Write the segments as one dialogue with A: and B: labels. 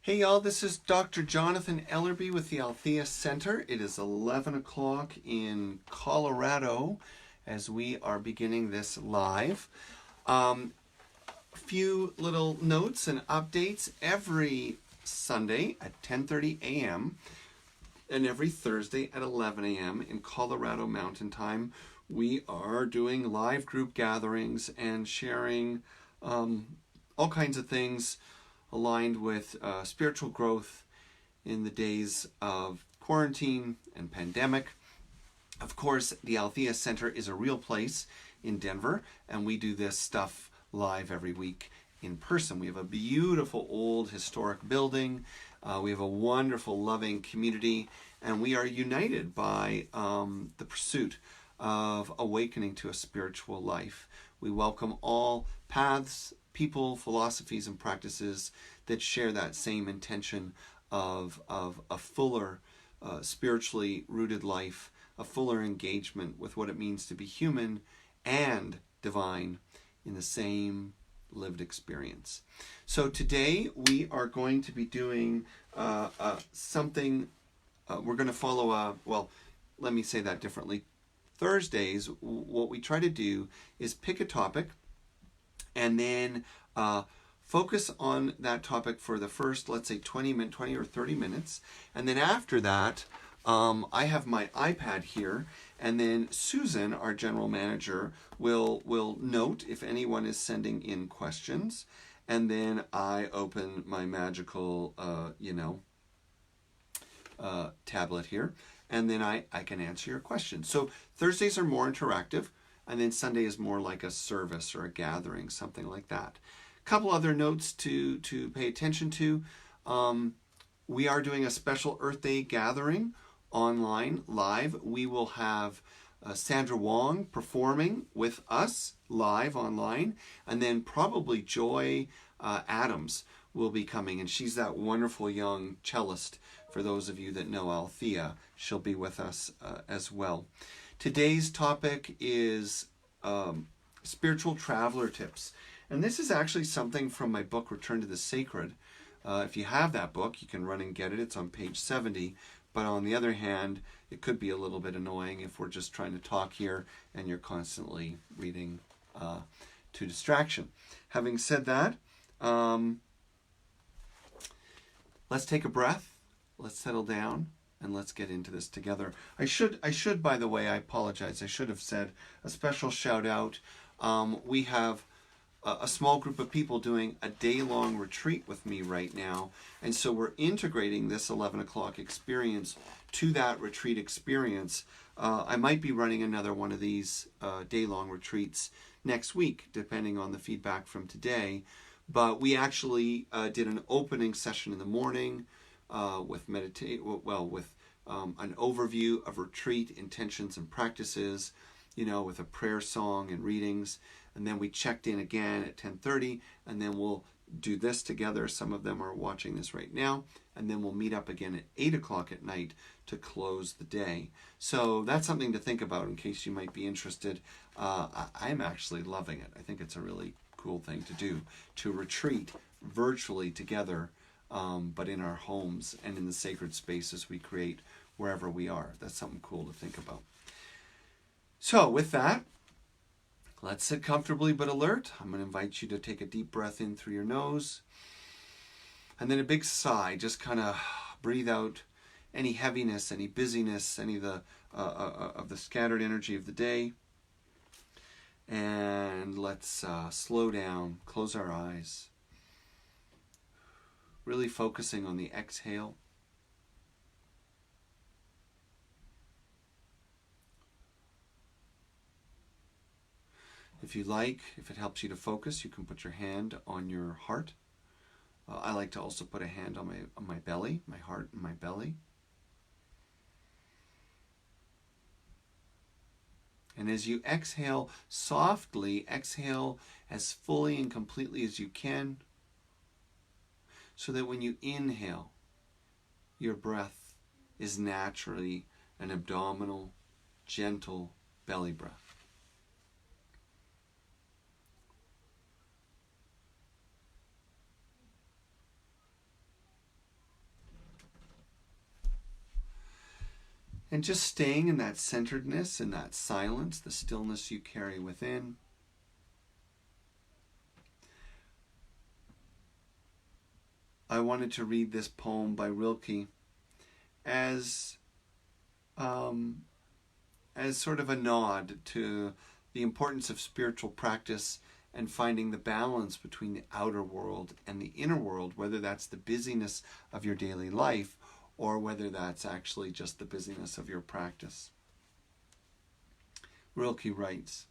A: Hey y'all, this is Dr. Jonathan Ellerby with the Althea Center. It is 11 o'clock in Colorado as we are beginning this live. A few little notes and updates. Every Sunday at 10:30 a.m. and every Thursday at 11 a.m. in Colorado Mountain Time, we are doing live group gatherings and sharing all kinds of things aligned with spiritual growth in the days of quarantine and pandemic. Of course, the Althea Center is a real place in Denver, and we do this stuff live every week in person. We have a beautiful old historic building. We have a wonderful, loving community, and we are united by the pursuit of awakening to a spiritual life. We welcome all paths, people, philosophies, and practices that share that same intention of a fuller, spiritually rooted life, a fuller engagement with what it means to be human and divine in the same lived experience. So today we are going to be doing something, we're going to follow let me say that differently. Thursdays, what we try to do is pick a topic and then focus on that topic for the first, let's say, 20 or 30 minutes. And then after that, I have my iPad here, and then Susan, our general manager, will note if anyone is sending in questions. And then I open my magical, tablet here, and then I can answer your questions. So Thursdays are more interactive, and then Sunday is more like a service or a gathering, something like that. A couple other notes to pay attention to. We are doing a special Earth Day gathering online, live. We will have Sandra Wong performing with us live online, and then probably Joy Adams will be coming, and she's that wonderful young cellist. For those of you that know Althea, she'll be with us as well. Today's topic is spiritual traveler tips. And this is actually something from my book, Return to the Sacred. If you have that book, you can run and get it. It's on page 70. But on the other hand, it could be a little bit annoying if we're just trying to talk here and you're constantly reading to distraction. Having said that, let's take a breath. Let's settle down and let's get into this together. I should, by the way, I apologize. I should have said a special shout out. We have a small group of people doing a day-long retreat with me right now. And so we're integrating this 11 o'clock experience to that retreat experience. I might be running another one of these day-long retreats next week, depending on the feedback from today. But we actually did an opening session in the morning, with an overview of retreat intentions and practices, with a prayer song and readings, and then we checked in again at 10:30, and then we'll do this together. Some of them are watching this right now, and then we'll meet up again at 8 o'clock at night to close the day. So that's something to think about in case you might be interested. I'm actually loving it. I think it's a really cool thing to do, to retreat virtually together, but in our homes and in the sacred spaces we create wherever we are. That's something cool to think about. So with that, let's sit comfortably but alert. I'm going to invite you to take a deep breath in through your nose, and then a big sigh. Just kind of breathe out any heaviness, any busyness, any of the scattered energy of the day. And let's slow down, close our eyes. Really focusing on the exhale. If you like, if it helps you to focus, you can put your hand on your heart. I like to also put a hand on my belly, my heart and my belly. And as you exhale softly, exhale as fully and completely as you can, so that when you inhale, your breath is naturally an abdominal, gentle belly breath. And just staying in that centeredness, in that silence, the stillness you carry within. I wanted to read this poem by Rilke as sort of a nod to the importance of spiritual practice and finding the balance between the outer world and the inner world, whether that's the busyness of your daily life or whether that's actually just the busyness of your practice. Rilke writes,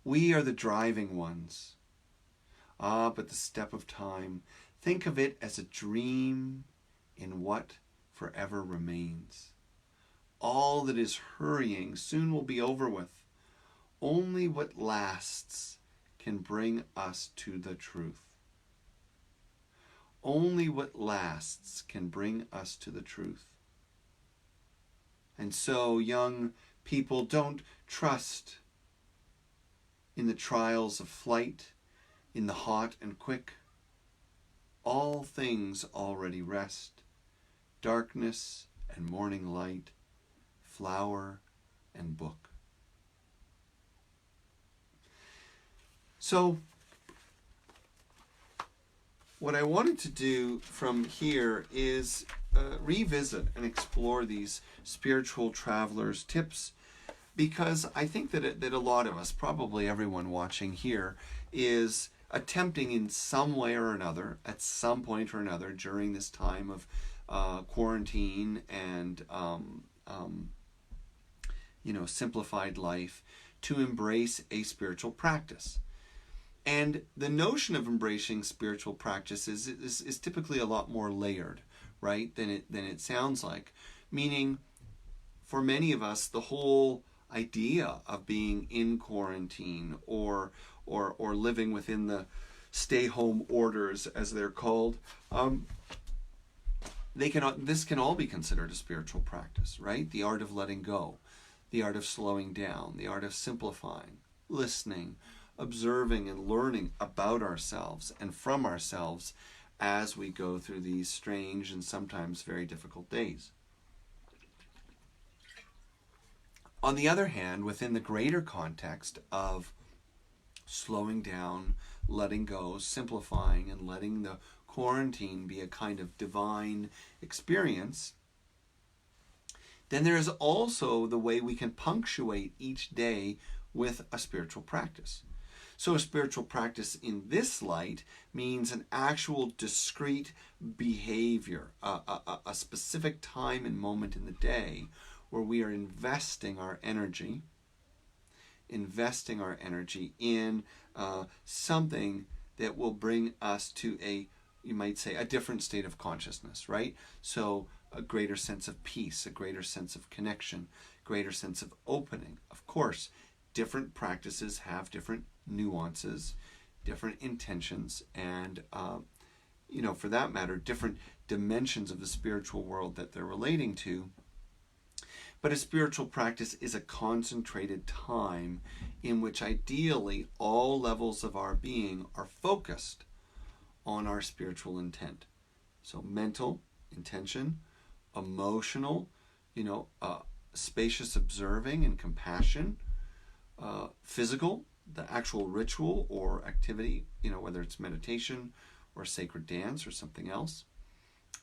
A: "We are the driving ones. Ah, but the step of time, think of it as a dream in what forever remains. All that is hurrying soon will be over with. Only what lasts can bring us to the truth. Only what lasts can bring us to the truth." And so, young people, don't trust in the trials of flight, in the hot and quick. All things already rest, darkness and morning light, flower and book. So, what I wanted to do from here is revisit and explore these spiritual travelers' tips, because I think that a lot of us, probably everyone watching here, is attempting in some way or another, at some point or another, during this time of quarantine and simplified life, to embrace a spiritual practice. And the notion of embracing spiritual practice is typically a lot more layered, right, than it sounds like. Meaning, for many of us, the whole idea of being in quarantine or living within the stay-home orders, as they're called, this can all be considered a spiritual practice, right? The art of letting go, the art of slowing down, the art of simplifying, listening, observing and learning about ourselves and from ourselves as we go through these strange and sometimes very difficult days. On the other hand, within the greater context of slowing down, letting go, simplifying, and letting the quarantine be a kind of divine experience, then there is also the way we can punctuate each day with a spiritual practice. So a spiritual practice in this light means an actual discrete behavior, a specific time and moment in the day where we are investing our energy in something that will bring us to you might say, a different state of consciousness, right? So a greater sense of peace, a greater sense of connection, greater sense of opening. Of course, different practices have different nuances, different intentions, and for that matter, different dimensions of the spiritual world that they're relating to. But a spiritual practice is a concentrated time in which ideally all levels of our being are focused on our spiritual intent. So mental intention, emotional, spacious observing and compassion, physical, the actual ritual or activity, whether it's meditation or sacred dance or something else.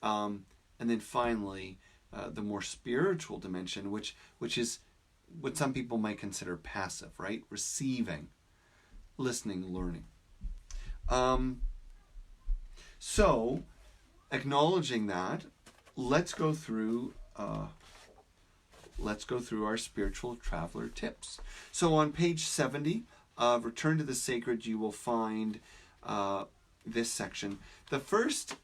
A: And then finally, the more spiritual dimension, which is what some people might consider passive, right? Receiving, listening, learning. So, acknowledging that, let's go through our spiritual traveler tips. So on page 70 of Return to the Sacred, you will find this section. The first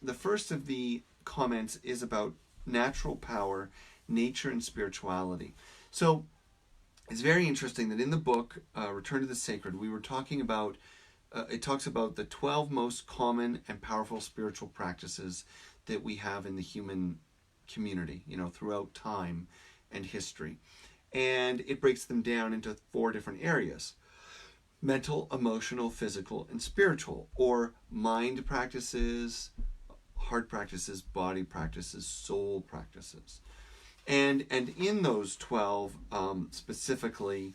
A: of the comments is about natural power, nature, and spirituality. So it's very interesting that in the book, Return to the Sacred, we were talking about, it talks about the 12 most common and powerful spiritual practices that we have in the human community, throughout time and history. And it breaks them down into 4 different areas: mental, emotional, physical, and spiritual, or mind practices, heart practices, body practices, soul practices. And in those 12, specifically,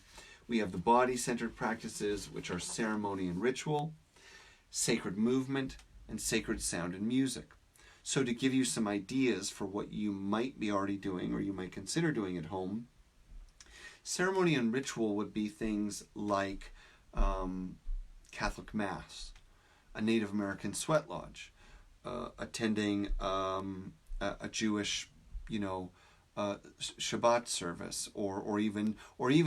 A: we have the body-centered practices, which are ceremony and ritual, sacred movement, and sacred sound and music. So to give you some ideas for what you might be already doing or you might consider doing at home, ceremony and ritual would be things like Catholic Mass, a Native American sweat lodge, attending a Jewish, Shabbat service, or even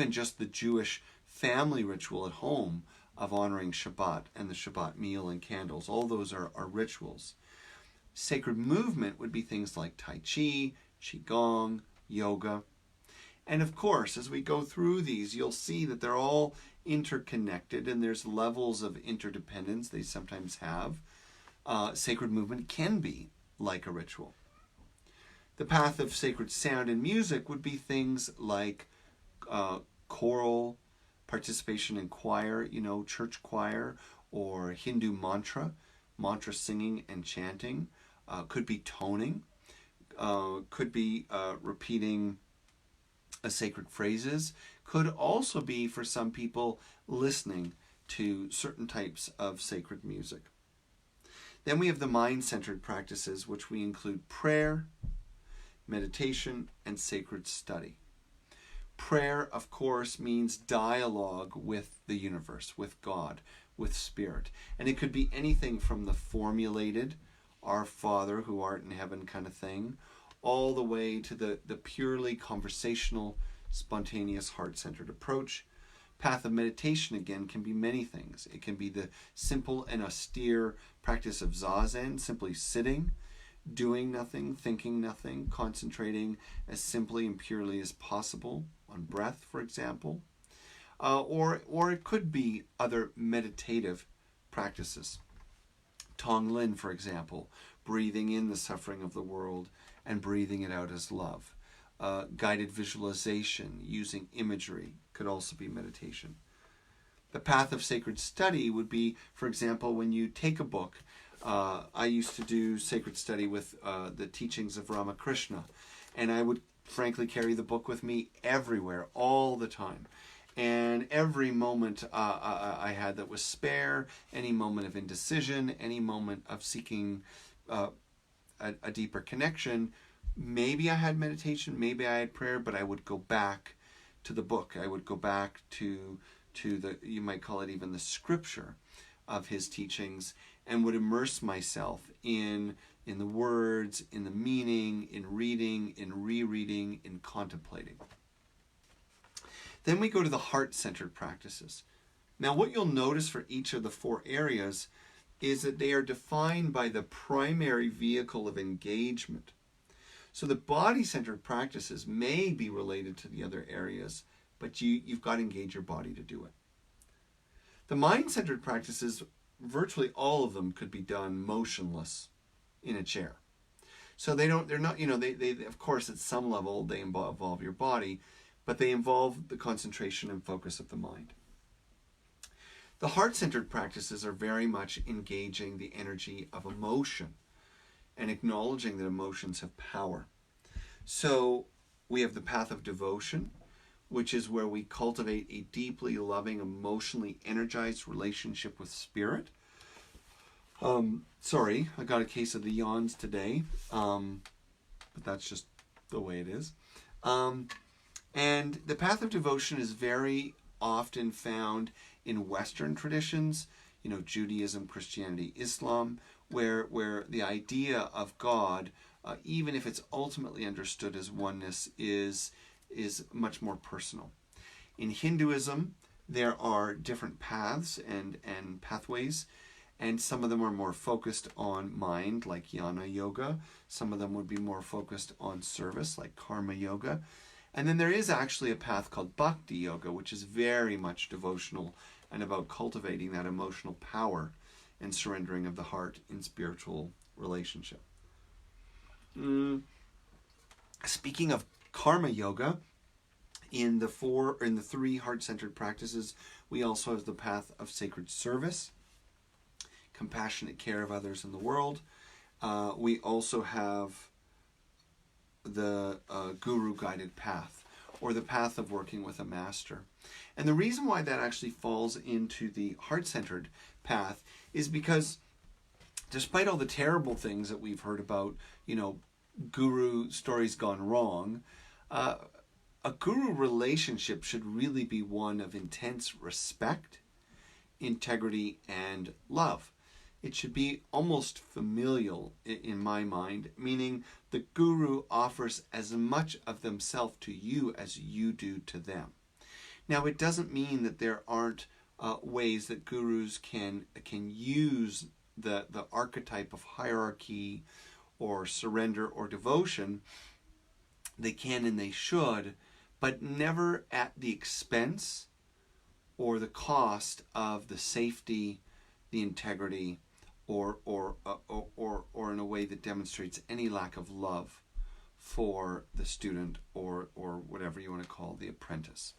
A: just the Jewish family ritual at home of honoring Shabbat and the Shabbat meal and candles. All those are rituals. Sacred movement would be things like Tai Chi, Qigong, yoga. And of course, as we go through these, you'll see that they're all interconnected and there's levels of interdependence they sometimes have. Sacred movement can be like a ritual. The path of sacred sound and music would be things like choral, participation in choir, church choir, or Hindu mantra singing and chanting. Could be toning, could be repeating sacred phrases, could also be, for some people, listening to certain types of sacred music. Then we have the mind-centered practices, which we include prayer, meditation, and sacred study. Prayer, of course, means dialogue with the universe, with God, with Spirit. And it could be anything from the formulated, Our Father who art in heaven kind of thing, all the way to the purely conversational, spontaneous, heart-centered approach. Path of meditation, again, can be many things. It can be the simple and austere practice of Zazen, simply sitting, doing nothing, thinking nothing, concentrating as simply and purely as possible on breath, for example. Or it could be other meditative practices. Tonglen, for example, breathing in the suffering of the world and breathing it out as love. Guided visualization using imagery could also be meditation. The path of sacred study would be, for example, when you take a book. I used to do sacred study with the teachings of Ramakrishna, and I would frankly carry the book with me everywhere, all the time. And every moment I had that was spare, any moment of indecision, any moment of seeking a deeper connection, maybe I had meditation, maybe I had prayer, but I would go back to the book. I would go back to the, you might call it even the scripture of his teachings, and would immerse myself in the words, in the meaning, in reading, in rereading, in contemplating. Then we go to the heart-centered practices. Now, what you'll notice for each of the 4 areas is that they are defined by the primary vehicle of engagement. So the body-centered practices may be related to the other areas, but you've got to engage your body to do it. The mind-centered practices, virtually all of them could be done motionless in a chair. So they of course, at some level, they involve your body, but they involve the concentration and focus of the mind. The heart-centered practices are very much engaging the energy of emotion and acknowledging that emotions have power. So we have the path of devotion, which is where we cultivate a deeply loving, emotionally energized relationship with Spirit. Sorry, I got a case of the yawns today, but that's just the way it is. And the path of devotion is very often found in Western traditions, Judaism, Christianity, Islam, where the idea of God, even if it's ultimately understood as oneness, is much more personal. In Hinduism, there are different paths and pathways, and some of them are more focused on mind, like Jnana Yoga. Some of them would be more focused on service, like Karma Yoga. And then there is actually a path called Bhakti Yoga, which is very much devotional and about cultivating that emotional power and surrendering of the heart in spiritual relationship. Speaking of Karma Yoga, in the 3 heart-centered practices, we also have the path of sacred service, compassionate care of others in the world. We also have the guru guided path, or the path of working with a master. And the reason why that actually falls into the heart-centered path is because despite all the terrible things that we've heard about, guru stories gone wrong, a guru relationship should really be one of intense respect, integrity, and love. It should be almost familial in my mind, meaning the guru offers as much of themselves to you as you do to them. Now, it doesn't mean that there aren't ways that gurus can use the archetype of hierarchy or surrender or devotion. They can and they should, but never at the expense or the cost of the safety, the integrity, or in a way that demonstrates any lack of love for the student or whatever you want to call the apprentice.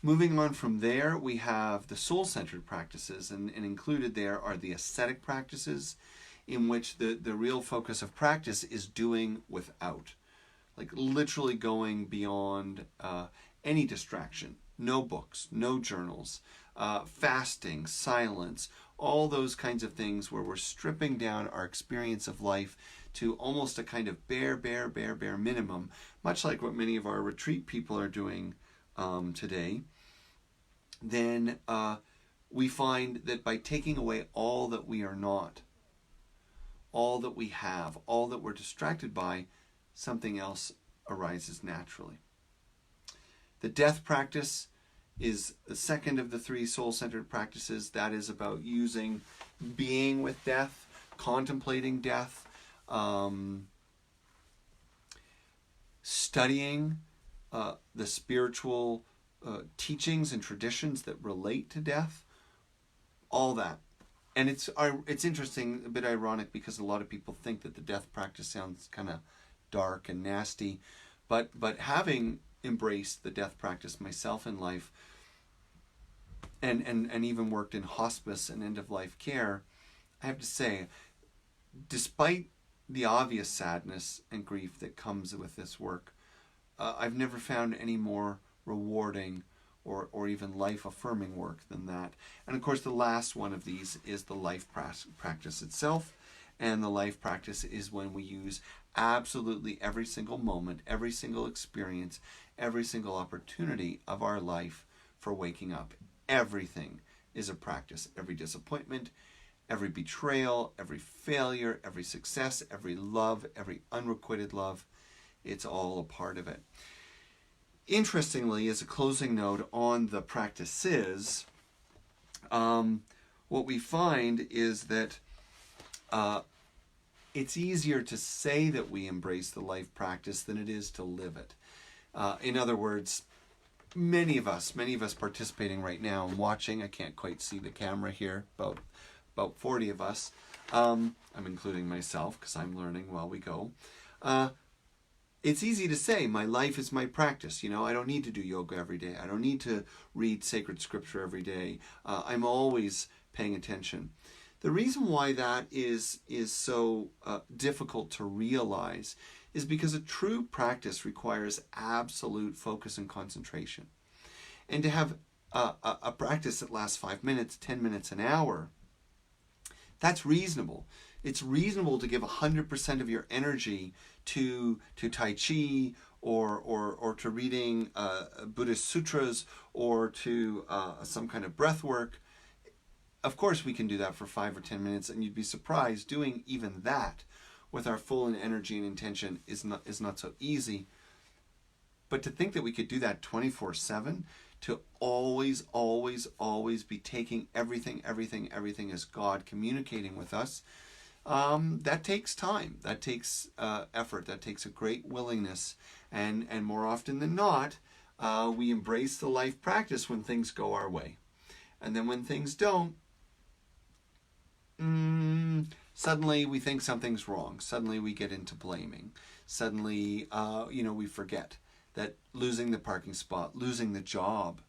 A: Moving on from there, we have the soul-centered practices, and included there are the ascetic practices, in which the real focus of practice is doing without, like literally going beyond any distraction. No books, no journals, fasting, silence, all those kinds of things where we're stripping down our experience of life to almost a kind of bare minimum, much like what many of our retreat people are doing today. Then we find that by taking away all that we are not, all that we have, all that we're distracted by, something else arises naturally. The death practice is the second of the three soul-centered practices. That is about using being with death, contemplating death, studying the spiritual teachings and traditions that relate to death, all that. And it's interesting, a bit ironic, because a lot of people think that the death practice sounds kind of dark and nasty, but having embraced the death practice myself in life, and even worked in hospice and end-of-life care, I have to say, despite the obvious sadness and grief that comes with this work, I've never found any more rewarding or even life-affirming work than that. And of course, the last one of these is the life practice itself. And the life practice is when we use absolutely every single moment, every single experience, every single opportunity of our life for waking up. Everything is a practice. Every disappointment, every betrayal, every failure, every success, every love, every unrequited love, it's all a part of it. Interestingly, as a closing note on the practices, what we find is that it's easier to say that we embrace the life practice than it is to live it. In other words, many of us participating right now and watching, I can't quite see the camera here, about 40 of us, I'm including myself because I'm learning while we go. It's easy to say, my life is my practice. I don't need to do yoga every day. I don't need to read sacred scripture every day. I'm always paying attention. The reason why that is so difficult to realize is because a true practice requires absolute focus and concentration. And to have a practice that lasts 5 minutes, 10 minutes, an hour, that's reasonable. It's reasonable to give 100% of your energy to Tai Chi or to reading Buddhist sutras or to some kind of breath work. Of course, we can do that for 5 or 10 minutes, and you'd be surprised doing even that with our full energy and intention is not so easy. But to think that we could do that 24/7, to always be taking everything as God communicating with us, that takes time, that takes effort, that takes a great willingness, and more often than not, we embrace the life practice when things go our way. And then when things don't, suddenly we think something's wrong. Suddenly we get into blaming. Suddenly, we forget that losing the parking spot, losing the job,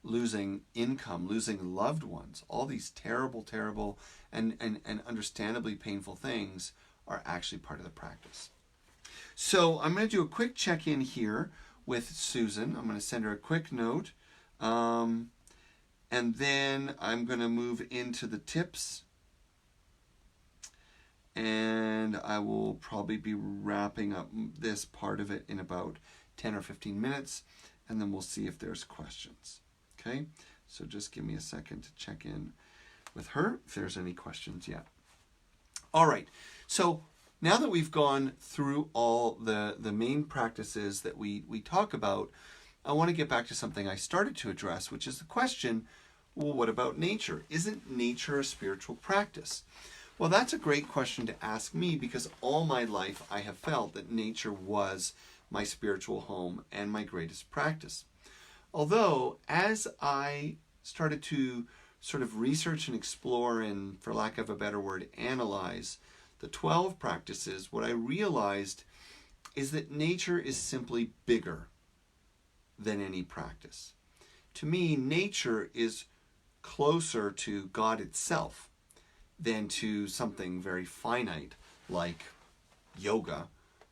A: losing income, losing loved ones, all these terrible and understandably painful things are actually part of the practice. So I'm going to do a quick check-in here with Susan. I'm going to send her a quick note. And then I'm going to move into the tips. And I will probably be wrapping up this part of it in about 10 or 15 minutes. And then we'll see if there's questions. Okay? So just give me a second to check in with her if there's any questions yet. All right. So now that we've gone through all the main practices that we talk about, I want to get back to something I started to address, which is the question, well, what about nature? Isn't nature a spiritual practice? Well, that's a great question to ask me, because all my life I have felt that nature was my spiritual home and my greatest practice. Although, as I started to sort of research and explore and, for lack of a better word, analyze the 12 practices, what I realized is that nature is simply bigger than any practice. To me, nature is closer to God itself than to something very finite like yoga,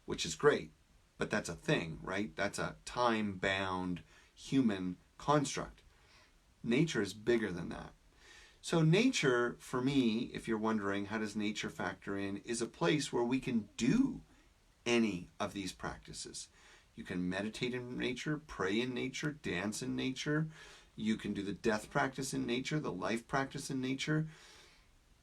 A: which is great, but that's a thing, right? That's a time-bound human construct. Nature is bigger than that. So nature, for me, if you're wondering how does nature factor in, is a place where we can do any of these practices. You can meditate in nature, pray in nature, dance in nature. You can do the death practice in nature, the life practice in nature.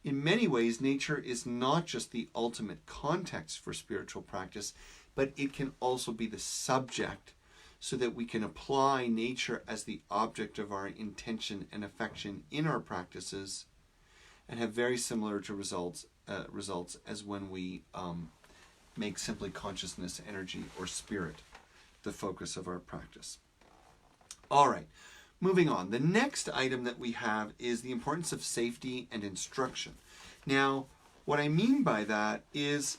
A: In many ways, nature is not just the ultimate context for spiritual practice, but it can also be the subject, so that we can apply nature as the object of our intention and affection in our practices, and have very similar to results as when we make simply consciousness, energy, or spirit the focus of our practice. All right, moving on. The next item that we have is the importance of safety and instruction. Now, what I mean by that is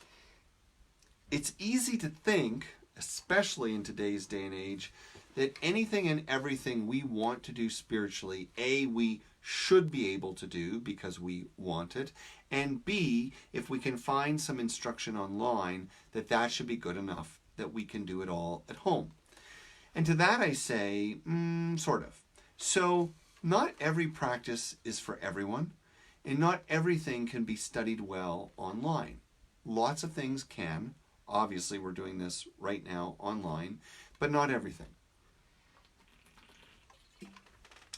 A: it's easy to think, especially in today's day and age, that anything and everything we want to do spiritually, A, we should be able to do because we want it, and B, if we can find some instruction online, that should be good enough, that we can do it all at home. And to that I say, sort of. So not every practice is for everyone, and not everything can be studied well online. Lots of things can. Obviously, we're doing this right now online, but not everything.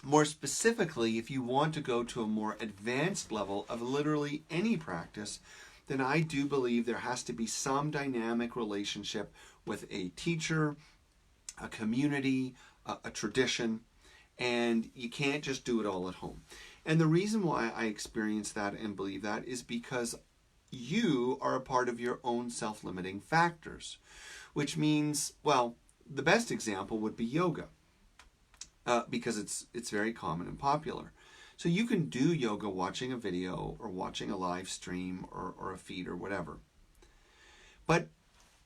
A: More specifically, if you want to go to a more advanced level of literally any practice, then I do believe there has to be some dynamic relationship with a teacher, a community, a tradition, and you can't just do it all at home. And the reason why I experience that and believe that is because you are a part of your own self-limiting factors, which means, well, the best example would be yoga, because it's very common and popular. So you can do yoga watching a video or watching a live stream or a feed or whatever. But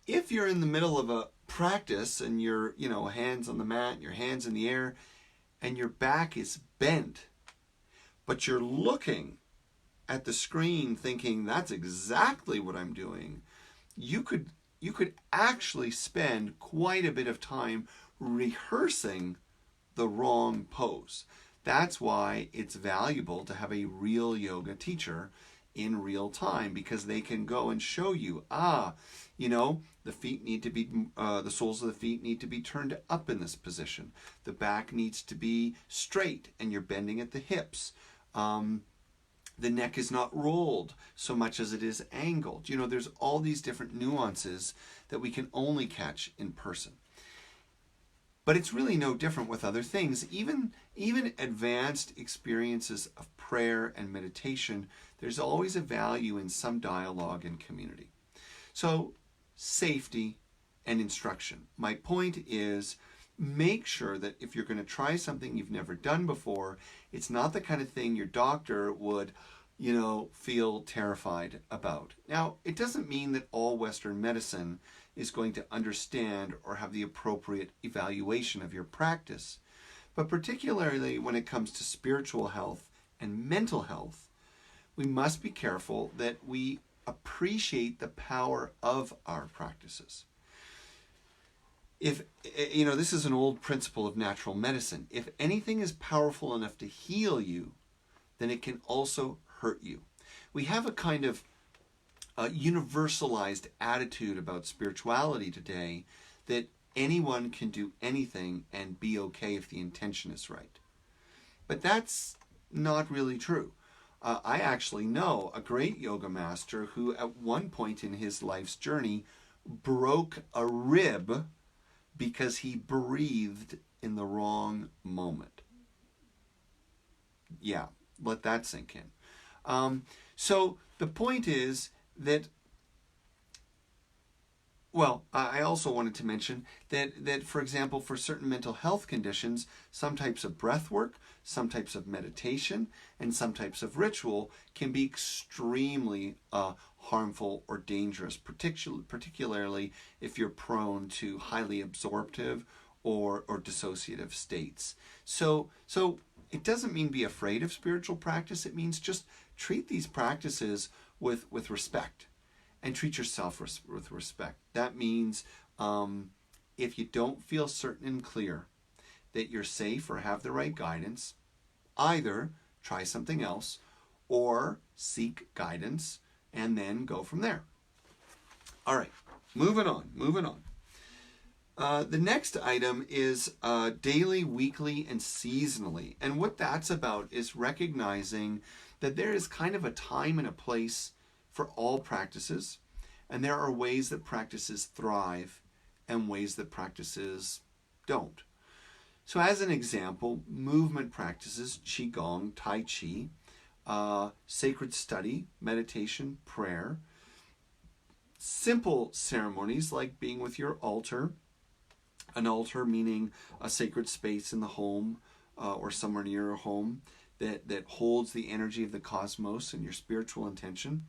A: if you're in the middle of a practice and you're, hands on the mat, your hands in the air, and your back is bent, but you're looking at the screen thinking that's exactly what I'm doing, you could actually spend quite a bit of time rehearsing the wrong pose. That's why it's valuable to have a real yoga teacher in real time, because they can go and show you, the feet need to be, the soles of the feet need to be turned up in this position. The back needs to be straight and you're bending at the hips. The neck is not rolled so much as it is angled. There's all these different nuances that we can only catch in person. But it's really no different with other things. Even advanced experiences of prayer and meditation, there's always a value in some dialogue and community. So, safety and instruction. My point is, make sure that if you're going to try something you've never done before, it's not the kind of thing your doctor would, feel terrified about. Now, it doesn't mean that all Western medicine is going to understand or have the appropriate evaluation of your practice. But particularly when it comes to spiritual health and mental health, we must be careful that we appreciate the power of our practices. if, this is an old principle of natural medicine. If anything is powerful enough to heal you, then it can also hurt you. We have a kind of universalized attitude about spirituality today that anyone can do anything and be okay if the intention is right. But that's not really true. I actually know a great yoga master who at one point in his life's journey broke a rib because he breathed in the wrong moment. Yeah, let that sink in. So the point is that, well, I also wanted to mention that, for example, for certain mental health conditions, some types of breath work, some types of meditation, and some types of ritual can be extremely harmful or dangerous, particularly if you're prone to highly absorptive or dissociative states. So it doesn't mean be afraid of spiritual practice. It means just treat these practices with respect. And treat yourself with respect. That means if you don't feel certain and clear that you're safe or have the right guidance, either try something else or seek guidance and then go from there. All right, moving on. The next item is daily, weekly, and seasonally. And what that's about is recognizing that there is kind of a time and a place for all practices, and there are ways that practices thrive and ways that practices don't. So as an example, movement practices, Qigong, Tai Chi, sacred study, meditation, prayer, simple ceremonies like being with your altar, an altar meaning a sacred space in the home or somewhere near your home that holds the energy of the cosmos and your spiritual intention.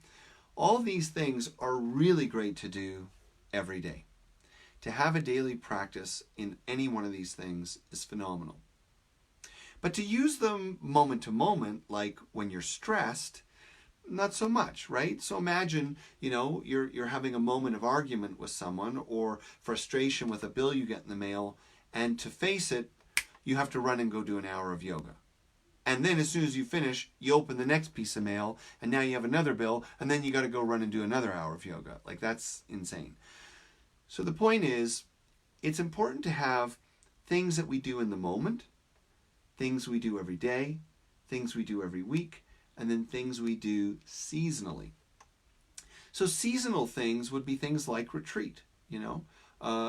A: All these things are really great to do every day. To have a daily practice in any one of these things is phenomenal. But to use them moment to moment, like when you're stressed, not so much, right? So imagine, you're having a moment of argument with someone or frustration with a bill you get in the mail, and to face it, you have to run and go do an hour of yoga. And then as soon as you finish, you open the next piece of mail, and now you have another bill, and then you got to go run and do another hour of yoga. Like, that's insane. So the point is, it's important to have things that we do in the moment, things we do every day, things we do every week, and then things we do seasonally. So seasonal things would be things like retreat,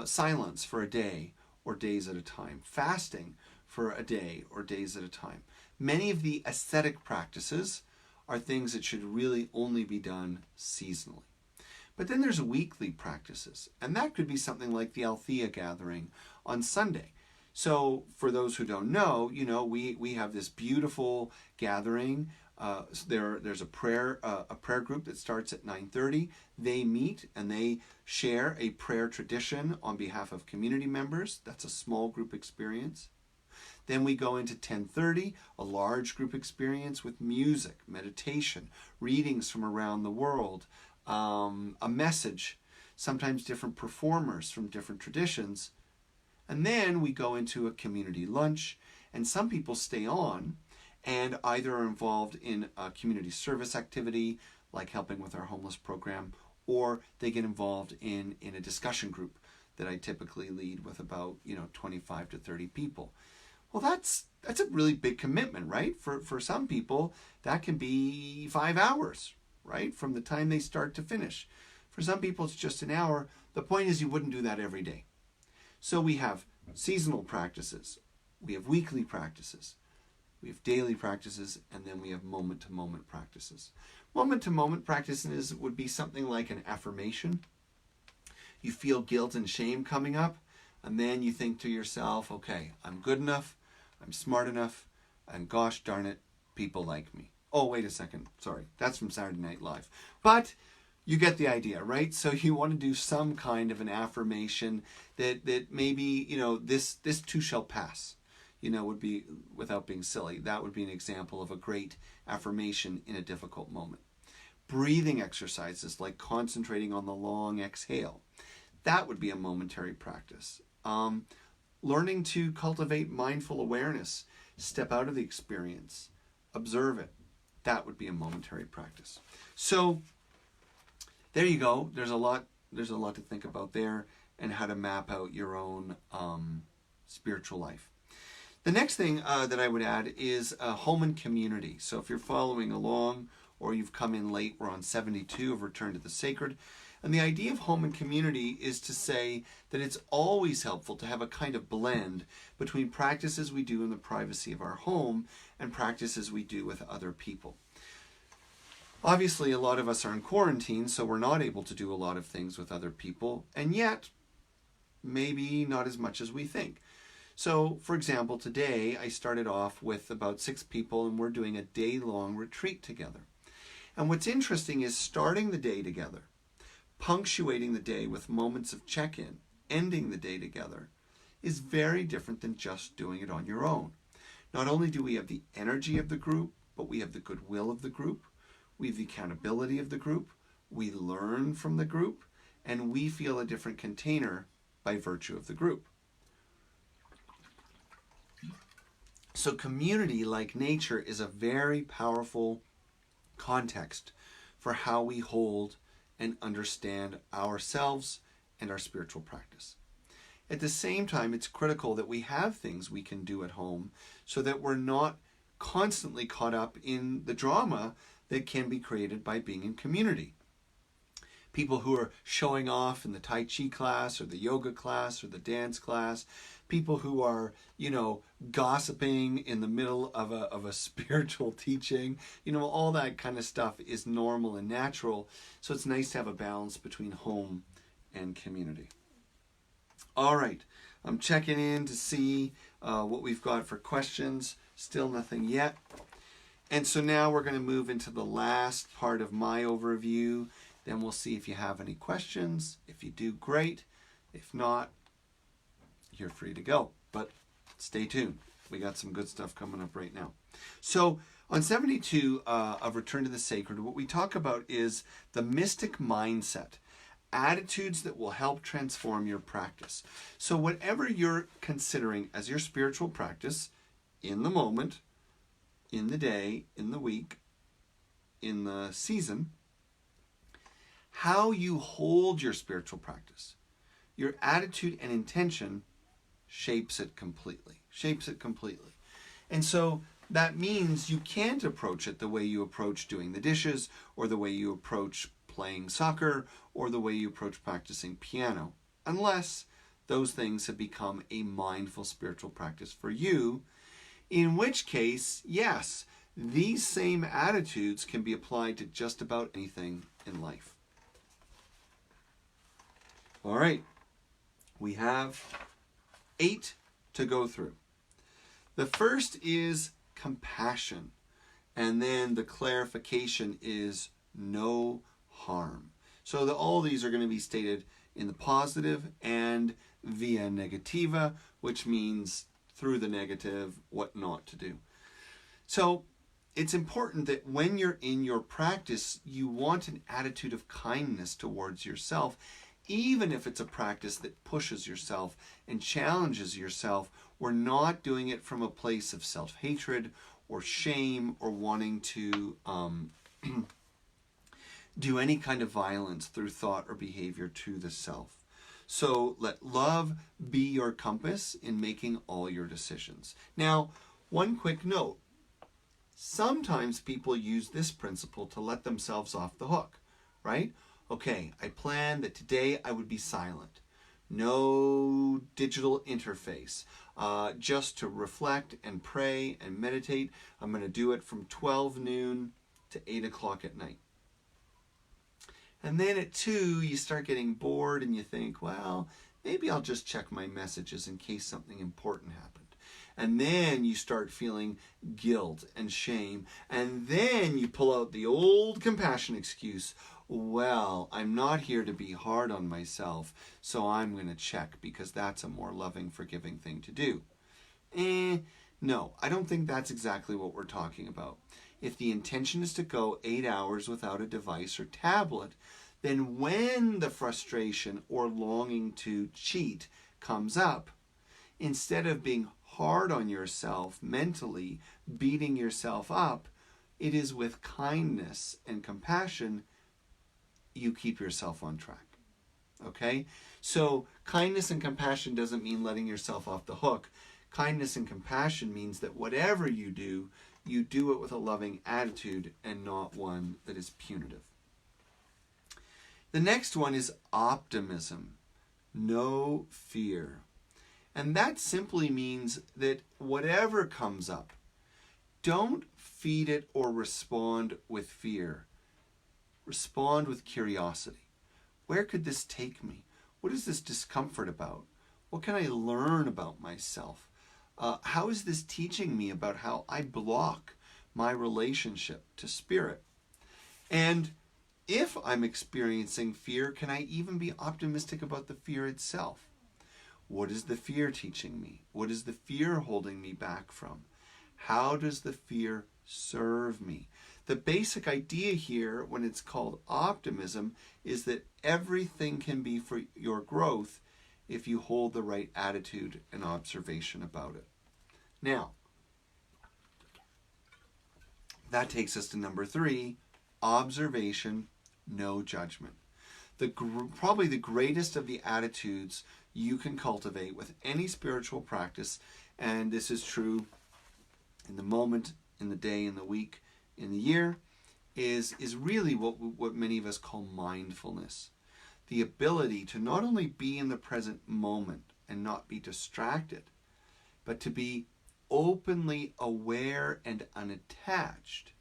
A: silence for a day or days at a time, fasting for a day or days at a time. Many of the ascetic practices are things that should really only be done seasonally. But then there's weekly practices, and that could be something like the Althea gathering on Sunday. So for those who don't know, we have this beautiful gathering. There's a prayer group that starts at 9:30. They meet and they share a prayer tradition on behalf of community members. That's a small group experience. Then we go into 10:30, a large group experience with music, meditation, readings from around the world, a message, sometimes different performers from different traditions. And then we go into a community lunch, and some people stay on and either are involved in a community service activity, like helping with our homeless program, or they get involved in a discussion group that I typically lead with about 25 to 30 people. Well, that's a really big commitment, right? For some people, that can be 5 hours, right? From the time they start to finish. For some people, it's just an hour. The point is you wouldn't do that every day. So we have seasonal practices, we have weekly practices, we have daily practices, and then we have moment-to-moment practices. Moment-to-moment practices would be something like an affirmation. You feel guilt and shame coming up, and then you think to yourself, okay, I'm good enough, I'm smart enough, and gosh darn it, people like me. Oh, wait a second. Sorry, that's from Saturday Night Live. But you get the idea, right? So you want to do some kind of an affirmation that maybe, this too shall pass, would be, without being silly, that would be an example of a great affirmation in a difficult moment. Breathing exercises like concentrating on the long exhale, that would be a momentary practice. Learning to cultivate mindful awareness, step out of the experience, observe it. That would be a momentary practice. So there you go. There's a lot to think about there, and how to map out your own spiritual life. The next thing that I would add is home and community. So if you're following along or you've come in late, we're on 72 of Return to the Sacred. And the idea of home and community is to say that it's always helpful to have a kind of blend between practices we do in the privacy of our home and practices we do with other people. Obviously, a lot of us are in quarantine, so we're not able to do a lot of things with other people, and yet maybe not as much as we think. So, for example, today I started off with about 6 people, and we're doing a day-long retreat together. And what's interesting is starting the day together, punctuating the day with moments of check-in, ending the day together, is very different than just doing it on your own. Not only do we have the energy of the group, but we have the goodwill of the group, we have the accountability of the group, we learn from the group, and we feel a different container by virtue of the group. So community, like nature, is a very powerful context for how we hold and understand ourselves and our spiritual practice. At the same time, it's critical that we have things we can do at home so that we're not constantly caught up in the drama that can be created by being in community. People who are showing off in the Tai Chi class or the yoga class or the dance class, people who are, gossiping in the middle of a spiritual teaching, all that kind of stuff is normal and natural. So it's nice to have a balance between home and community. All right, I'm checking in to see what we've got for questions. Still nothing yet. And so now we're going to move into the last part of my overview. Then we'll see if you have any questions. If you do, great. If not, you're free to go. But stay tuned. We got some good stuff coming up right now. So on 72 of Return to the Sacred, what we talk about is the mystic mindset, attitudes that will help transform your practice. So whatever you're considering as your spiritual practice in the moment, in the day, in the week, in the season, how you hold your spiritual practice, your attitude and intention shapes it completely. And so that means you can't approach it the way you approach doing the dishes, or the way you approach playing soccer, or the way you approach practicing piano, unless those things have become a mindful spiritual practice for you, in which case, yes, these same attitudes can be applied to just about anything in life. All right, we have 8 to go through. The first is compassion, and then the clarification is no harm. So all these are going to be stated in the positive and via negativa, which means through the negative, what not to do. So it's important that when you're in your practice, you want an attitude of kindness towards yourself, even if it's a practice that pushes yourself and challenges yourself. We're not doing it from a place of self-hatred or shame or wanting to do any kind of violence through thought or behavior to the self. So let love be your compass in making all your decisions. Now, one quick note. Sometimes people use this principle to let themselves off the hook, right? Okay, I planned that today I would be silent. No digital interface. Just to reflect and pray and meditate. I'm going to do it from 12 noon to 8 o'clock at night. And then at 2, you start getting bored and you think, well, maybe I'll just check my messages in case something important happened. And then you start feeling guilt and shame. And then you pull out the old compassion excuse. Well, I'm not here to be hard on myself, so I'm going to check because that's a more loving, forgiving thing to do. No, I don't think that's exactly what we're talking about. If the intention is to go 8 hours without a device or tablet, then when the frustration or longing to cheat comes up, instead of being hard on yourself mentally, beating yourself up, it is with kindness and compassion you keep yourself on track. Okay? So kindness and compassion doesn't mean letting yourself off the hook. Kindness and compassion means that whatever you do it with a loving attitude and not one that is punitive. The next one is optimism no fear. And that simply means that whatever comes up, don't feed it or respond with fear. Respond with curiosity. Where could this take me? What is this discomfort about? What can I learn about myself? How is this teaching me about how I block my relationship to spirit? And if I'm experiencing fear, can I even be optimistic about the fear itself? What is the fear teaching me? What is the fear holding me back from? How does the fear serve me? The basic idea here, when it's called optimism, is that everything can be for your growth if you hold the right attitude and observation about it. Now, that takes us to number 3, observation, no judgment. Probably the greatest of the attitudes you can cultivate with any spiritual practice, and this is true in the moment, in the day, in the week, in the year, is really what many of us call mindfulness. The ability to not only be in the present moment and not be distracted, but to be openly aware and unattached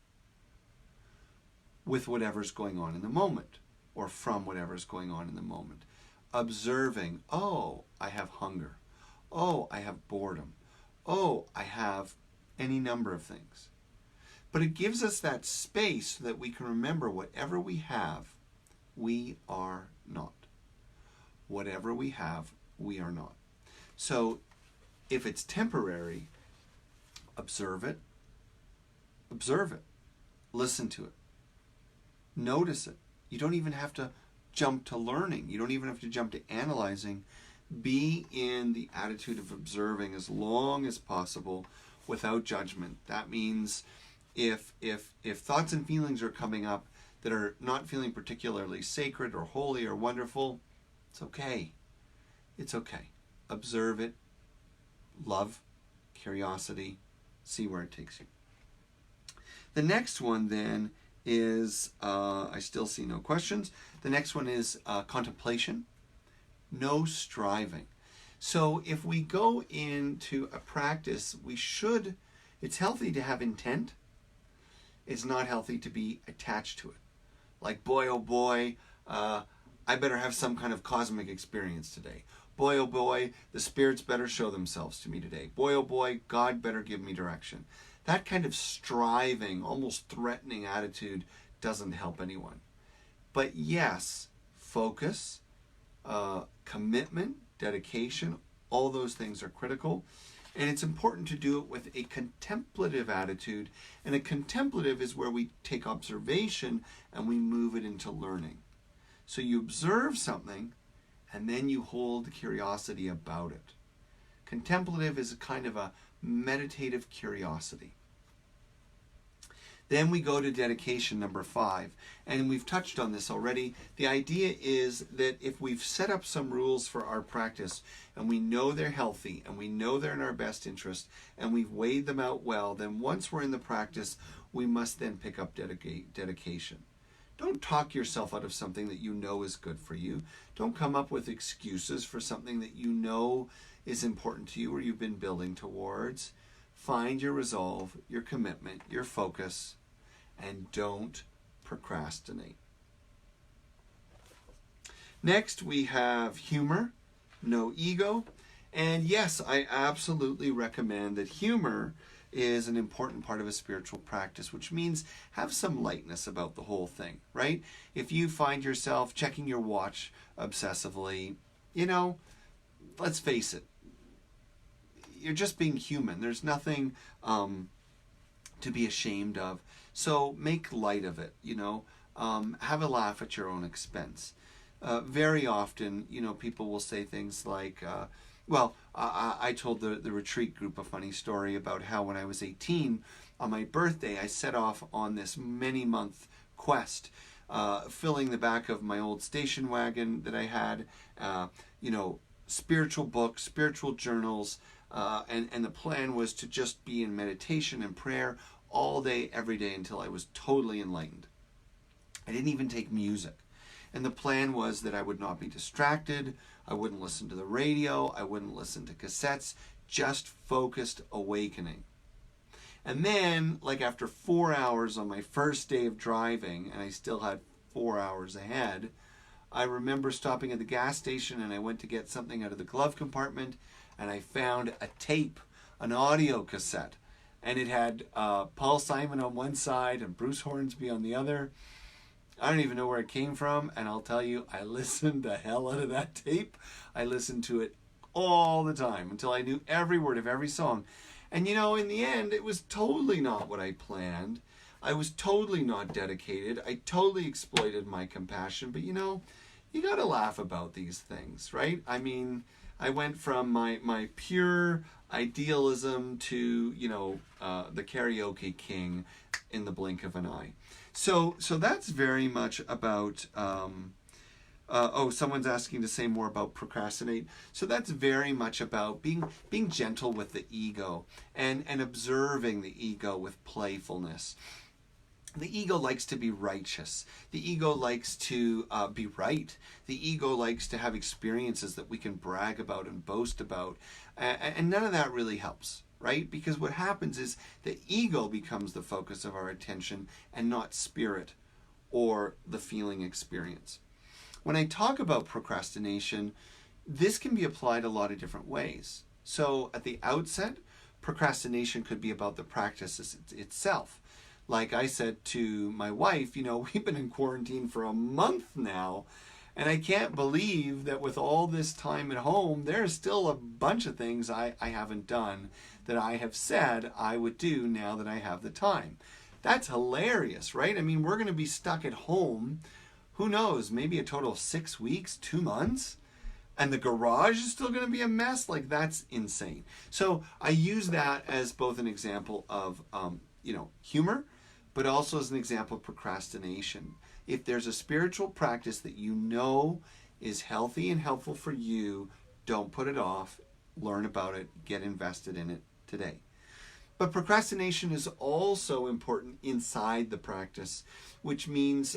A: with whatever's going on in the moment, or from whatever's going on in the moment. Observing, oh, I have hunger. Oh, I have boredom. Oh, I have any number of things. But it gives us that space so that we can remember whatever we have, we are not. Whatever we have, we are not. So if it's temporary, observe it, listen to it, notice it. You don't even have to jump to learning. You don't even have to jump to analyzing. Be in the attitude of observing as long as possible without judgment. That means if thoughts and feelings are coming up that are not feeling particularly sacred or holy or wonderful, it's okay. It's okay. Observe it. Love, curiosity, see where it takes you. The next one then is, I still see no questions. The next one is contemplation, no striving. So if we go into a practice, it's healthy to have intent. It's not healthy to be attached to it. Like, boy, oh boy, I better have some kind of cosmic experience today. Boy, oh boy, the spirits better show themselves to me today. Boy, oh boy, God better give me direction. That kind of striving, almost threatening attitude doesn't help anyone. But yes, focus, commitment, dedication, all those things are critical. And it's important to do it with a contemplative attitude. And a contemplative is where we take observation and we move it into learning. So you observe something and then you hold curiosity about it. Contemplative is a kind of a meditative curiosity. Then we go to dedication, number 5. And we've touched on this already. The idea is that if we've set up some rules for our practice and we know they're healthy and we know they're in our best interest and we've weighed them out well, then once we're in the practice, we must then pick up dedication. Don't talk yourself out of something that you know is good for you. Don't come up with excuses for something that you know is important to you or you've been building towards. Find your resolve, your commitment, your focus, and don't procrastinate. Next, we have humor, no ego. And yes, I absolutely recommend that humor is an important part of a spiritual practice, which means have some lightness about the whole thing, right? If you find yourself checking your watch obsessively, let's face it, you're just being human. There's nothing to be ashamed of. So make light of it, have a laugh at your own expense. Very often, people will say things like, Well, I told the retreat group a funny story about how when I was 18, on my birthday, I set off on this many-month quest, filling the back of my old station wagon that I had, you know, spiritual books, spiritual journals, and the plan was to just be in meditation and prayer all day, every day until I was totally enlightened. I didn't even take music. And the plan was that I would not be distracted, I wouldn't listen to the radio, I wouldn't listen to cassettes, just focused awakening. And then, like after 4 hours on my first day of driving, and I still had 4 hours ahead, I remember stopping at the gas station and I went to get something out of the glove compartment and I found a tape, an audio cassette. And it had Paul Simon on one side and Bruce Hornsby on the other. I don't even know where it came from, and I'll tell you, I listened the hell out of that tape. I listened to it all the time until I knew every word of every song. And you know, in the end, it was totally not what I planned. I was totally not dedicated. I totally exploited my compassion. But you know, you gotta laugh about these things, right? I mean, I went from my pure idealism to, you know, the karaoke king in the blink of an eye. So that's very much about, someone's asking to say more about procrastinate. So that's very much about being gentle with the ego and observing the ego with playfulness. The ego likes to be righteous. The ego likes to be right. The ego likes to have experiences that we can brag about and boast about. And none of that really helps, right? Because what happens is the ego becomes the focus of our attention and not spirit or the feeling experience. When I talk about procrastination, this can be applied a lot of different ways. So at the outset, procrastination could be about the practice itself. Like I said to my wife, you know, we've been in quarantine for a month now, and I can't believe that with all this time at home, there's still a bunch of things I haven't done that I have said I would do now that I have the time. That's hilarious, right? I mean, we're going to be stuck at home, who knows, maybe a total of 6 weeks, 2 months? And the garage is still going to be a mess? Like, that's insane. So I use that as both an example of, humor, but also as an example of procrastination. If there's a spiritual practice that you know is healthy and helpful for you, don't put it off. Learn about it. Get invested in it today. But procrastination is also important inside the practice, which means,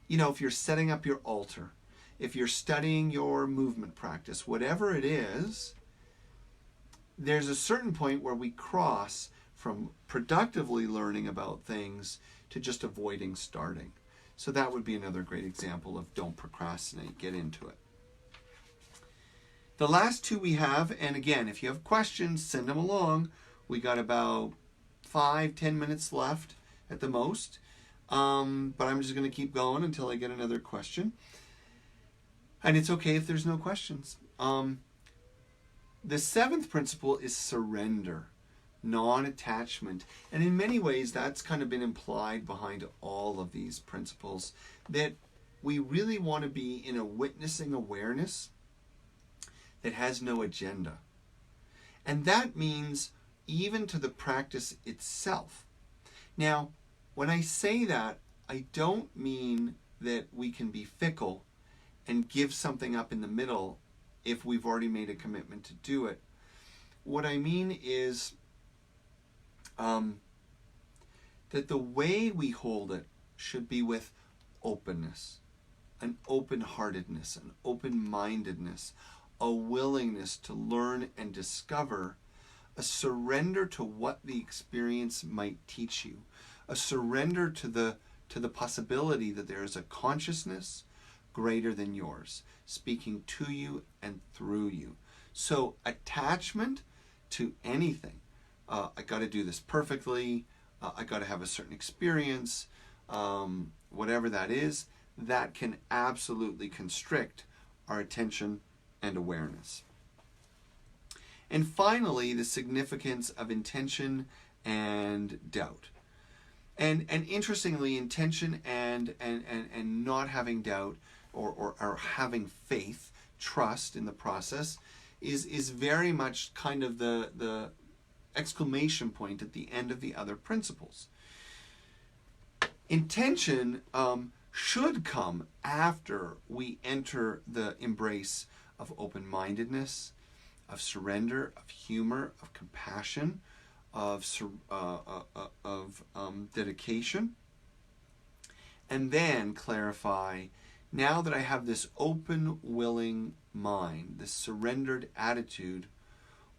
A: if you're setting up your altar, if you're studying your movement practice, whatever it is, there's a certain point where we cross from productively learning about things to just avoiding starting. So that would be another great example of don't procrastinate, get into it. The last two we have, and again, if you have questions, send them along. We got about 5-10 minutes left at the most, but I'm just going to keep going until I get another question. And it's okay if there's no questions. The seventh principle is surrender, non-attachment. And in many ways, that's kind of been implied behind all of these principles, that we really want to be in a witnessing awareness that has no agenda. And that means even to the practice itself. Now, when I say that, I don't mean that we can be fickle and give something up in the middle if we've already made a commitment to do it. What I mean is that the way we hold it should be with openness, an open-heartedness, an open-mindedness, a willingness to learn and discover, a surrender to what the experience might teach you, a surrender to the possibility that there is a consciousness greater than yours, speaking to you and through you. So attachment to anything, I got to do this perfectly, I got to have a certain experience, whatever that is, that can absolutely constrict our attention and awareness. And finally, the significance of intention and doubt. And interestingly, intention and not having doubt or having faith, trust in the process, is very much kind of the exclamation point at the end of the other principles. Intention should come after we enter the embrace of open-mindedness, of surrender, of humor, of compassion, of dedication, and then clarify, now that I have this open, willing mind, this surrendered attitude,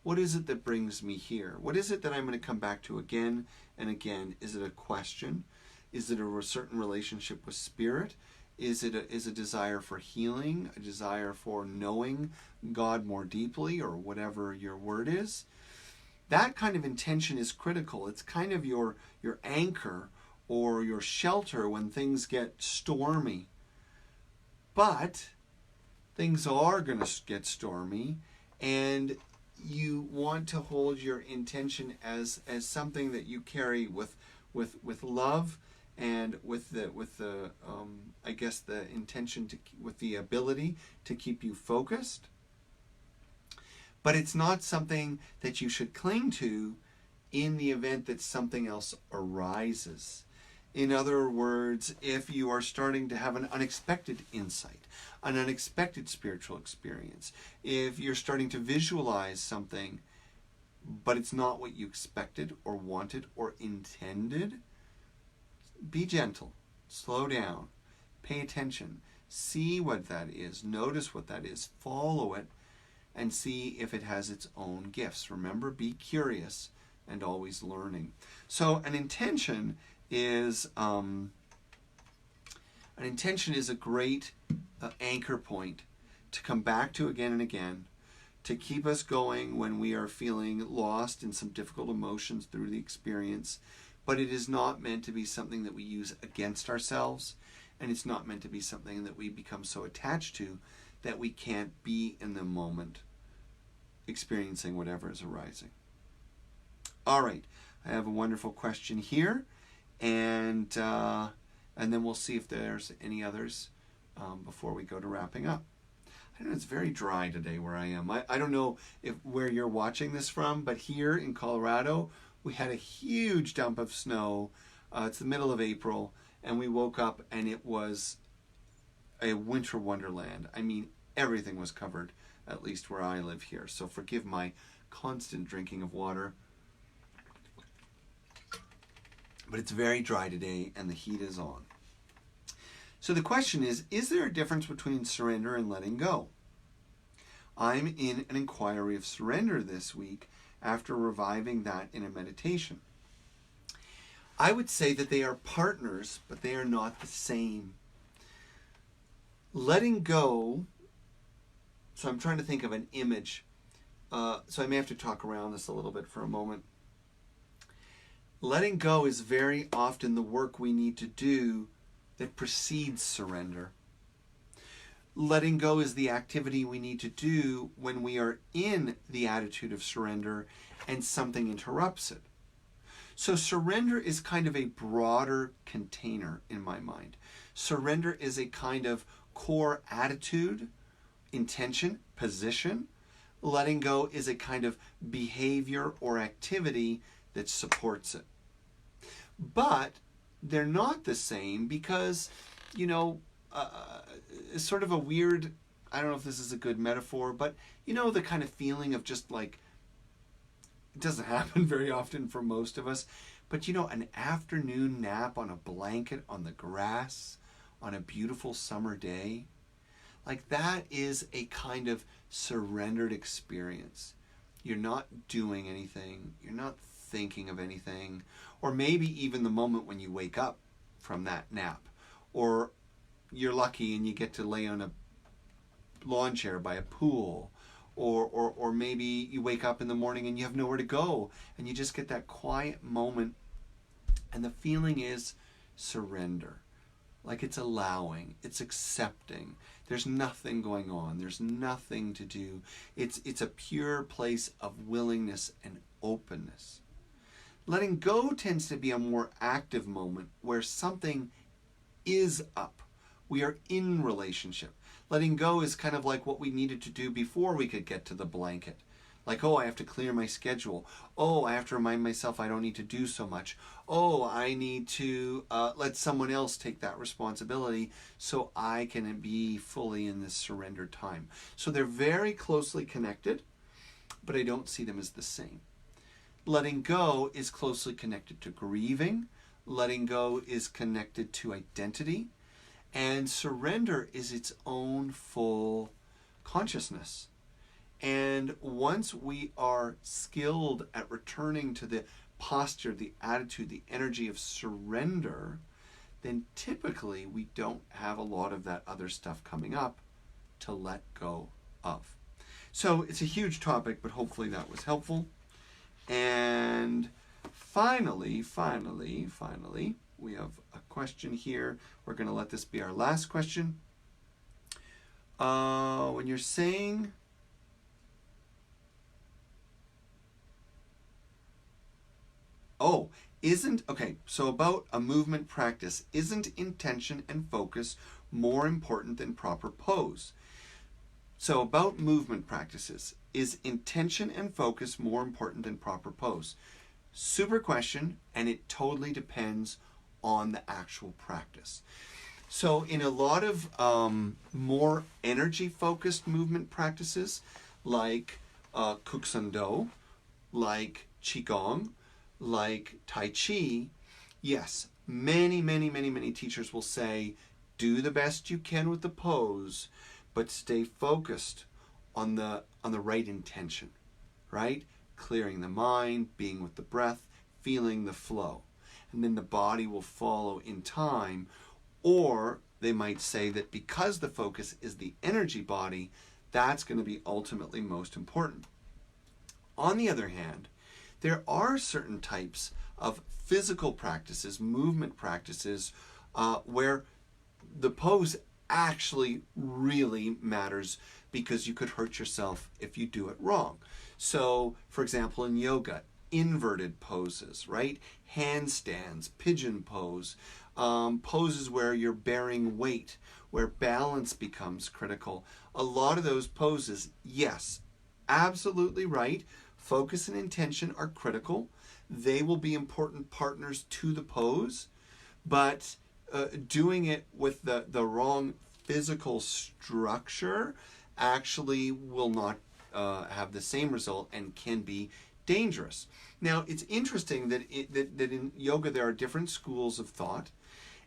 A: what is it that brings me here? What is it that I'm going to come back to again and again? Is it a question? Is it a certain relationship with spirit? Is it a desire for healing, a desire for knowing God more deeply, or whatever your word is? That kind of intention is critical. It's kind of your anchor or your shelter when things get stormy. But things are going to get stormy, and you want to hold your intention as something that you carry with love, and with the I guess the intention with the ability to keep you focused. But it's not something that you should cling to in the event that something else arises. In other words, if you are starting to have an unexpected insight, an unexpected spiritual experience, if you're starting to visualize something, but it's not what you expected or wanted or intended, be gentle, slow down, pay attention, see what that is, notice what that is, follow it, and see if it has its own gifts. Remember, be curious and always learning. So an intention is a great anchor point to come back to again and again, to keep us going when we are feeling lost in some difficult emotions through the experience. But it is not meant to be something that we use against ourselves, and it's not meant to be something that we become so attached to that we can't be in the moment experiencing whatever is arising. All right, I have a wonderful question here, and then we'll see if there's any others before we go to wrapping up. I don't know, it's very dry today where I am. I don't know where you're watching this from, but here in Colorado, we had a huge dump of snow. It's the middle of April, and we woke up and it was a winter wonderland. I mean, everything was covered, at least where I live here. So forgive my constant drinking of water. But it's very dry today, and the heat is on. So the question is there a difference between surrender and letting go? I'm in an inquiry of surrender this week after reviving that in a meditation. I would say that they are partners, but they are not the same. Letting go, so I'm trying to think of an image, so I may have to talk around this a little bit for a moment. Letting go is very often the work we need to do that precedes surrender. Letting go is the activity we need to do when we are in the attitude of surrender and something interrupts it. So surrender is kind of a broader container in my mind. Surrender is a kind of core attitude, intention, position. Letting go is a kind of behavior or activity that supports it. But they're not the same because, it's sort of a weird, I don't know if this is a good metaphor, but the kind of feeling of just like, it doesn't happen very often for most of us, but an afternoon nap on a blanket on the grass on a beautiful summer day, like that is a kind of surrendered experience. You're not doing anything, you're not thinking of anything, or maybe even the moment when you wake up from that nap, or you're lucky and you get to lay on a lawn chair by a pool, or maybe you wake up in the morning and you have nowhere to go and you just get that quiet moment, and the feeling is surrender. Like it's allowing, it's accepting. There's nothing going on. There's nothing to do. It's a pure place of willingness and openness. Letting go tends to be a more active moment where something is up. We are in relationship. Letting go is kind of like what we needed to do before we could get to the blanket. Like, oh, I have to clear my schedule. Oh, I have to remind myself I don't need to do so much. Oh, I need to let someone else take that responsibility so I can be fully in this surrender time. So they're very closely connected, but I don't see them as the same. Letting go is closely connected to grieving. Letting go is connected to identity. And surrender is its own full consciousness. And once we are skilled at returning to the posture, the attitude, the energy of surrender, then typically we don't have a lot of that other stuff coming up to let go of. So it's a huge topic, but hopefully that was helpful. And finally, we have a question here. We're going to let this be our last question. When you're saying... so about a movement practice, isn't intention and focus more important than proper pose? So about movement practices, is intention and focus more important than proper pose? Super question, and it totally depends on the actual practice. So in a lot of more energy-focused movement practices, like Kuksundo, like Qigong, like Tai Chi, yes, many teachers will say, do the best you can with the pose, but stay focused on the right intention, right? Clearing the mind, being with the breath, feeling the flow. And then the body will follow in time. Or they might say that because the focus is the energy body, that's going to be ultimately most important. On the other hand, there are certain types of physical practices, movement practices, where the pose actually really matters because you could hurt yourself if you do it wrong. So, for example, in yoga, inverted poses, right? Handstands, pigeon pose, poses where you're bearing weight, where balance becomes critical. A lot of those poses, yes, absolutely right. Focus and intention are critical. They will be important partners to the pose, but doing it with the wrong physical structure actually will not have the same result and can be dangerous. Now, it's interesting that in yoga there are different schools of thought,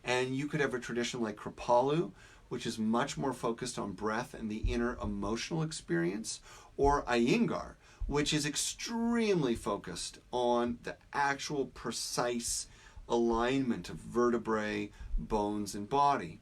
A: and you could have a tradition like Kripalu, which is much more focused on breath and the inner emotional experience, or Iyengar, which is extremely focused on the actual precise alignment of vertebrae, bones, and body.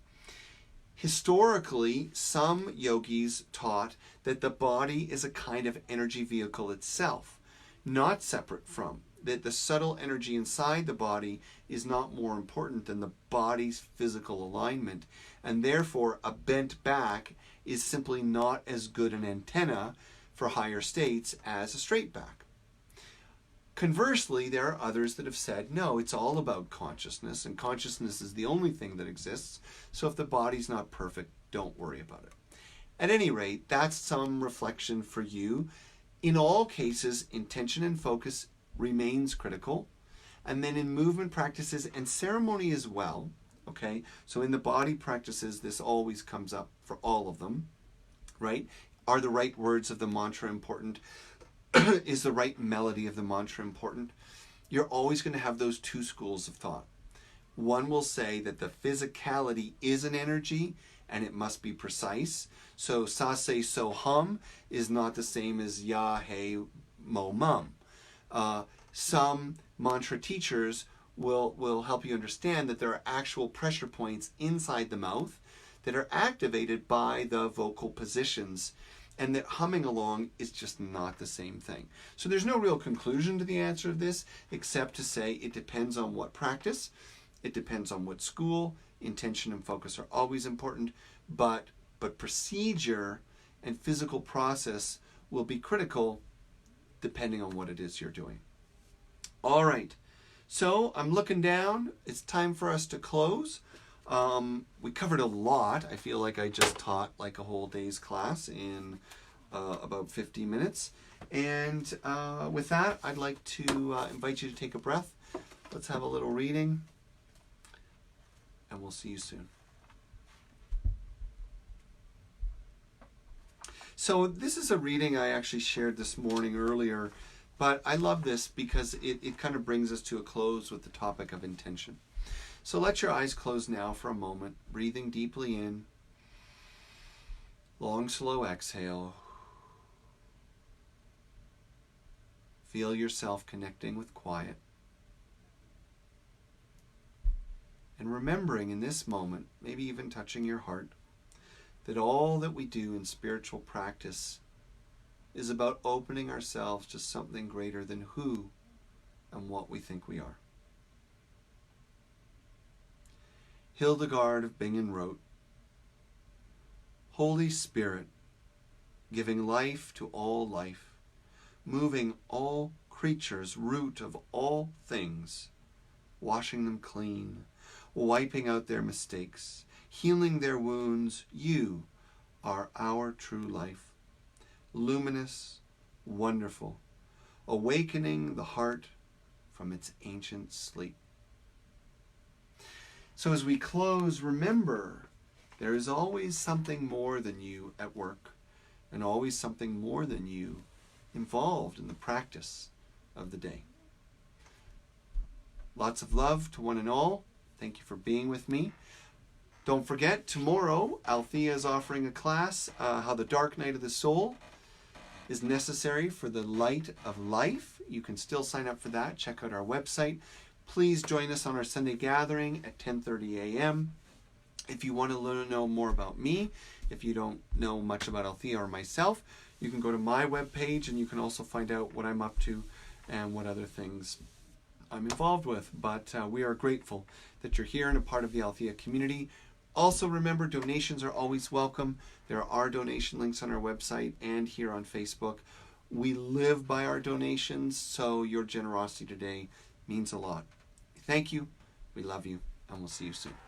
A: Historically, some yogis taught that the body is a kind of energy vehicle itself, not separate from, that the subtle energy inside the body is not more important than the body's physical alignment, and therefore a bent back is simply not as good an antenna for higher states as a straight back. Conversely, there are others that have said, no, it's all about consciousness, and consciousness is the only thing that exists, so if the body's not perfect, don't worry about it. At any rate, that's some reflection for you. In all cases, intention and focus remains critical, and then in movement practices and ceremony as well, okay? So in the body practices, this always comes up for all of them, right? Are the right words of the mantra important? Is the right melody of the mantra important? You're always going to have those two schools of thought. One will say that the physicality is an energy and it must be precise. So sa se so hum is not the same as ya he mo mum. Some mantra teachers will help you understand that there are actual pressure points inside the mouth that are activated by the vocal positions, and that humming along is just not the same thing. So there's no real conclusion to the answer of this, except to say it depends on what practice, it depends on what school. Intention and focus are always important, but procedure and physical process will be critical depending on what it is you're doing. All right, so I'm looking down. It's time for us to close. We covered a lot. I feel like I just taught like a whole day's class in about 50 minutes. And with that, I'd like to invite you to take a breath. Let's have a little reading, and we'll see you soon. So this is a reading I actually shared this morning earlier, but I love this because it kind of brings us to a close with the topic of intention. So let your eyes close now for a moment, breathing deeply in, long, slow exhale. Feel yourself connecting with quiet. And remembering in this moment, maybe even touching your heart, that all that we do in spiritual practice is about opening ourselves to something greater than who and what we think we are. Hildegard of Bingen wrote, "Holy Spirit, giving life to all life, moving all creatures, root of all things, washing them clean, wiping out their mistakes, healing their wounds, you are our true life, luminous, wonderful, awakening the heart from its ancient sleep." So as we close, remember, there is always something more than you at work, and always something more than you involved in the practice of the day. Lots of love to one and all. Thank you for being with me. Don't forget, tomorrow, Althea is offering a class, How the Dark Night of the Soul is Necessary for the Light of Life. You can still sign up for that. Check out our website. Please join us on our Sunday gathering at 10:30 a.m. If you want to know more about me, if you don't know much about Althea or myself, you can go to my webpage and you can also find out what I'm up to and what other things I'm involved with. But we are grateful that you're here and a part of the Althea community. Also remember, donations are always welcome. There are donation links on our website and here on Facebook. We live by our donations, so your generosity today means a lot. Thank you, we love you, and we'll see you soon.